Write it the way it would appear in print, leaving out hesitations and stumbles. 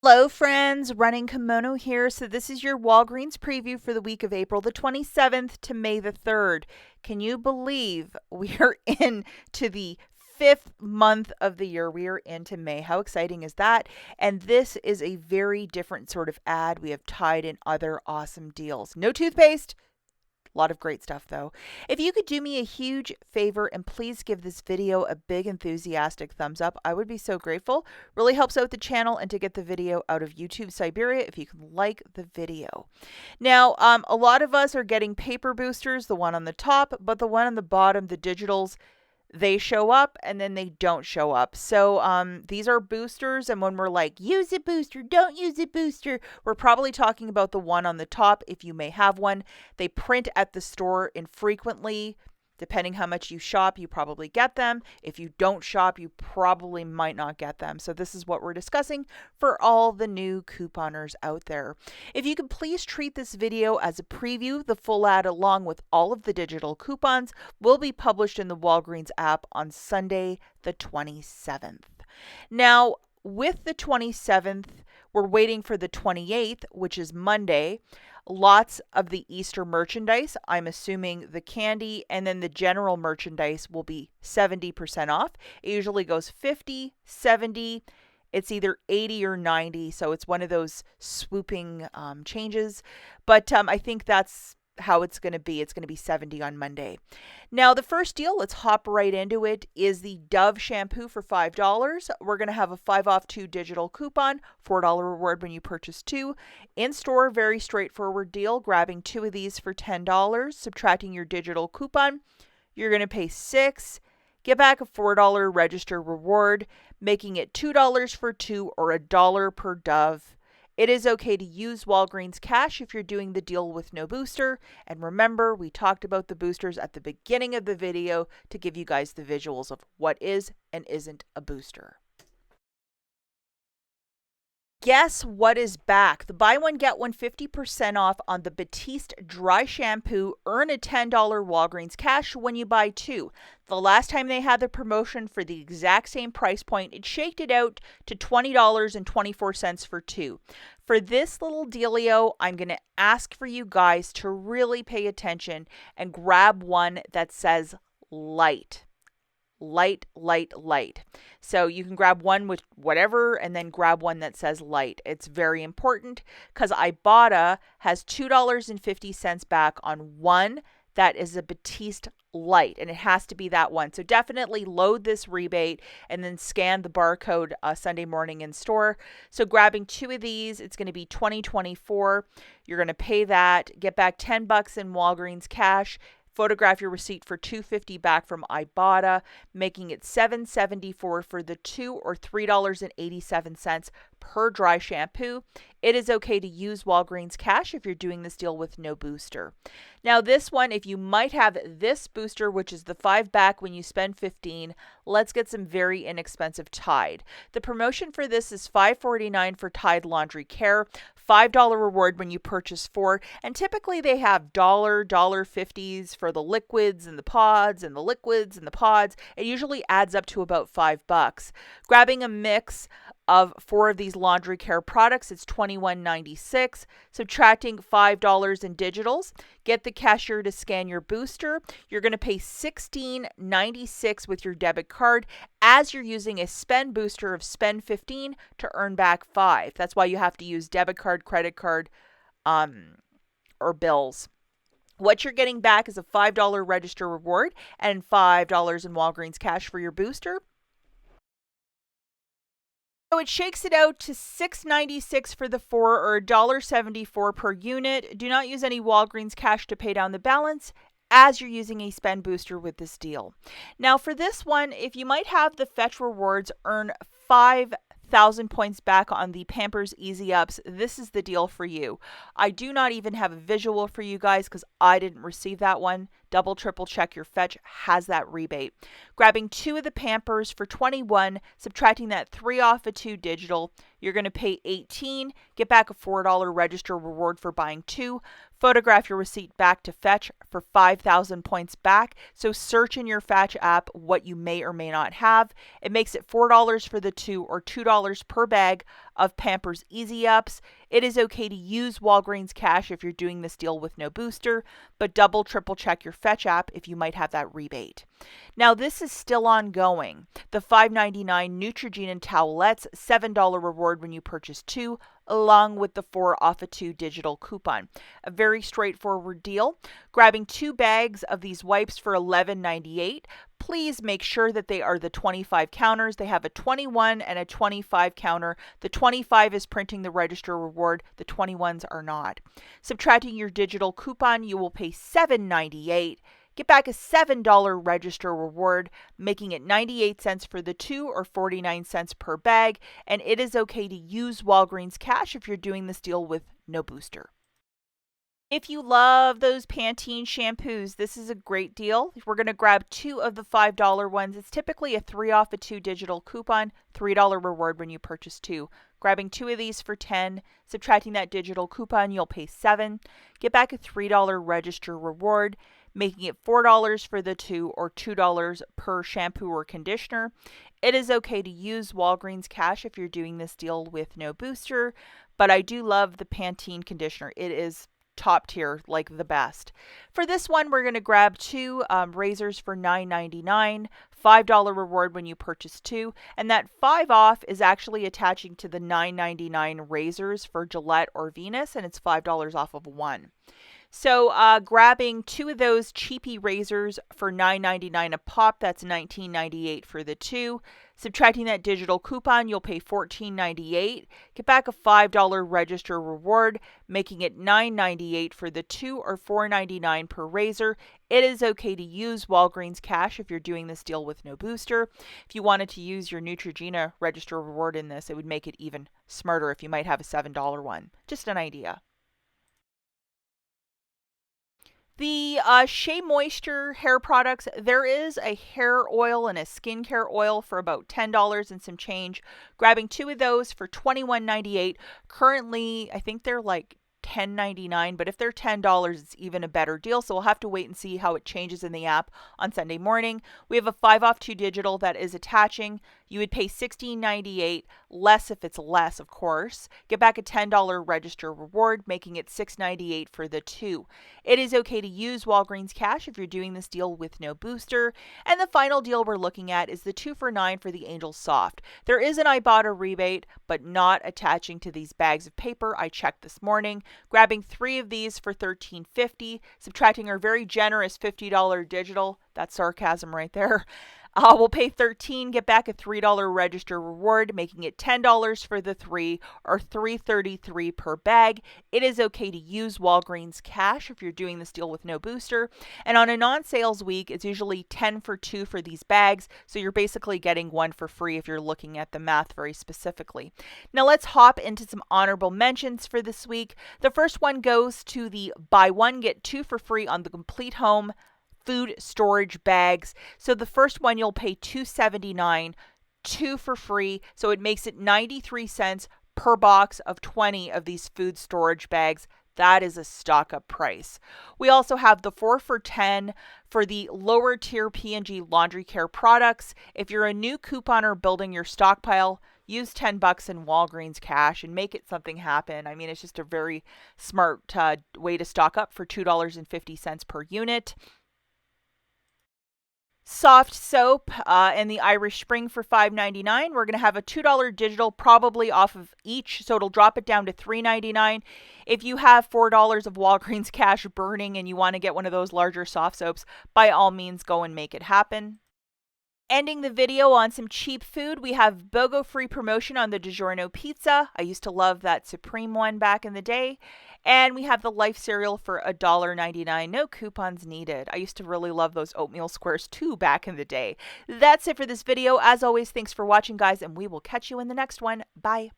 Hello friends, Running Kimono here. So this is your Walgreens preview for the week of April the 27th to May the 3rd. Can you believe we are into the 5th month of the year? We are into May. How exciting is that? And this is a very different sort of ad. We have tied in other awesome deals. No toothpaste. A lot of great stuff though. If you could do me a huge favor and please give this video a big enthusiastic thumbs up, I would be so grateful. Really helps out the channel and to get the video out of YouTube Siberia if you can like the video. Now, a lot of us are getting paper boosters, the one on the top, but the one on the bottom, the digitals, they show up and then they don't show up. So these are boosters, and when we're like, use a booster, don't use a booster, we're probably talking about the one on the top if you may have one. They print at the store infrequently. Depending how much you shop, you probably get them. If you don't shop, you probably might not get them. So this is what we're discussing for all the new couponers out there. If you could please treat this video as a preview, the full ad along with all of the digital coupons will be published in the Walgreens app on Sunday the 27th. Now, with the 27th, we're waiting for the 28th, which is Monday. Lots of the Easter merchandise, I'm assuming the candy and then the general merchandise will be 70% off. It usually goes 50, 70, it's either 80 or 90, so it's one of those swooping changes. But I think that's how it's going to be. It's going to be 70 on Monday. Now, the first deal, let's hop right into it, is the Dove shampoo for $5. We're going to have a 5 off 2 digital coupon, $4 reward when you purchase 2. In store, very straightforward deal, grabbing 2 of these for $10, subtracting your digital coupon, you're going to pay $6, get back a $4 register reward, making it $2 for 2 or $1 per Dove. It is okay to use Walgreens cash if you're doing the deal with no booster. And remember, we talked about the boosters at the beginning of the video to give you guys the visuals of what is and isn't a booster. Guess what is back? The buy one, get one 50% off on the Batiste dry shampoo. Earn a $10 Walgreens cash when you buy 2. The last time they had the promotion for the exact same price point, it shaked it out to $20.24 for 2. For this little dealio, I'm going to ask for you guys to really pay attention and grab one that says light. Light. So you can grab one with whatever and then grab one that says light. It's very important because IBOTTA has $2.50 back on one that is a Batiste light, and it has to be that one. So definitely load this rebate and then scan the barcode Sunday morning in store. So grabbing 2 of these, it's going to be $20.24. You're going to pay that, get back $10 in Walgreens cash. Photograph your receipt for $2.50 back from IBOTTA, making it $7.74 for the 2 or $3.87 per dry shampoo. It is okay to use Walgreens cash if you're doing this deal with no booster. Now this one, if you might have this booster, which is the 5 back when you spend 15, let's get some very inexpensive Tide. The promotion for this is $5.49 for Tide Laundry Care, $5 reward when you purchase 4, and typically they have $1.50s for the liquids and the pods and the liquids and the pods. It usually adds up to about $5. Grabbing a mix of 4 of these laundry care products, it's $21.96. Subtracting $5 in digitals, get the cashier to scan your booster. You're going to pay $16.96 with your debit card as you're using a spend booster of spend 15 to earn back 5. That's why you have to use debit card, credit card, or bills. What you're getting back is a $5 register reward and $5 in Walgreens cash for your booster. So it shakes it out to $6.96 for the 4 or $1.74 per unit. Do not use any Walgreens cash to pay down the balance as you're using a spend booster with this deal. Now for this one, if you might have the Fetch Rewards, earn 5,000 points back on the Pampers Easy Ups, this is the deal for you. I do not even have a visual for you guys because I didn't receive that one. Double, triple check your fetch has that rebate. Grabbing 2 of the Pampers for $21, subtracting that 3 off of 2 digital, you're going to pay $18, get back a $4 register reward for buying 2, photograph your receipt back to fetch for 5,000 points back. So search in your Fetch app what you may or may not have. It makes it $4 for the 2 or $2 per bag of Pampers Easy Ups. It is okay to use Walgreens cash if you're doing this deal with no booster, but double, triple check your Fetch app if you might have that rebate. Now this is still ongoing. The $5.99 Neutrogena towelettes, $7 reward when you purchase 2, along with the 4 off a 2 digital coupon. A very straightforward deal. Grabbing 2 bags of these wipes for $11.98. Please make sure that they are the 25 counters. They have a 21 and a 25 counter. The 25 is printing the register reward. The 21s are not. Subtracting your digital coupon, you will pay $7.98. Get back a $7 register reward, making it 98 cents for the 2 or 49 cents per bag. And it is okay to use Walgreens cash if you're doing this deal with no booster. If you love those Pantene shampoos, this is a great deal. We're going to grab 2 of the $5 ones. It's typically a 3 off a 2 digital coupon, $3 reward when you purchase 2. Grabbing 2 of these for $10, subtracting that digital coupon, you'll pay $7. Get back a $3 register reward, making it $4 for the 2 or $2 per shampoo or conditioner. It is okay to use Walgreens cash if you're doing this deal with no booster, but I do love the Pantene conditioner. It is top tier, like the best. For this one, we're going to grab 2 razors for $9.99, $5 reward when you purchase 2, and that 5 off is actually attaching to the $9.99 razors for Gillette or Venus, and it's $5 off of 1. So grabbing 2 of those cheapy razors for $9.99 a pop, that's $19.98 for the 2. Subtracting that digital coupon, you'll pay $14.98. Get back a $5 register reward, making it $9.98 for the 2 or $4.99 per razor. It is okay to use Walgreens cash if you're doing this deal with no booster. If you wanted to use your Neutrogena register reward in this, it would make it even smarter if you might have a $7 one. Just an idea. The Shea Moisture hair products, there is a hair oil and a skincare oil for about $10 and some change. Grabbing 2 of those for $21.98. Currently, I think they're like $10.99, but if they're $10, it's even a better deal. So we'll have to wait and see how it changes in the app on Sunday morning. We have a 5 off 2 digital that is attaching. You would pay $16.98, less if it's less, of course. Get back a $10 register reward, making it $6.98 for the 2. It is okay to use Walgreens cash if you're doing this deal with no booster. And the final deal we're looking at is the 2 for $9 for the Angel Soft. There is an IBOTTA rebate, but not attaching to these bags of paper. I checked this morning. Grabbing 3 of these for $13.50, subtracting our very generous $50 digital. That's sarcasm right there. We'll pay $13, get back a $3 register reward, making it $10 for the 3 or $3.33 per bag. It is okay to use Walgreens cash if you're doing this deal with no booster. And on a non-sales week, it's usually 10 for 2 for these bags. So you're basically getting 1 for free if you're looking at the math very specifically. Now let's hop into some honorable mentions for this week. The first one goes to the buy 1, get 2 for free on the Complete Home food storage bags. So the first one you'll pay $2.79, 2 for free. So it makes it 93 cents per box of 20 of these food storage bags. That is a stock up price. We also have the 4 for $10 for the lower tier P&G laundry care products. If you're a new couponer building your stockpile, use $10 in Walgreens cash and make it something happen. I mean, it's just a very smart way to stock up for $2.50 per unit. Soft soap and the Irish Spring for $5.99. We're going to have a $2 digital probably off of each, so it'll drop it down to $3.99. If you have $4 of Walgreens cash burning and you want to get one of those larger soft soaps, by all means go and make it happen. Ending the video on some cheap food, we have BOGO free promotion on the DiGiorno pizza. I used to love that Supreme one back in the day. And we have the Life cereal for $1.99. No coupons needed. I used to really love those oatmeal squares too back in the day. That's it for this video. As always, thanks for watching, guys, and we will catch you in the next one. Bye.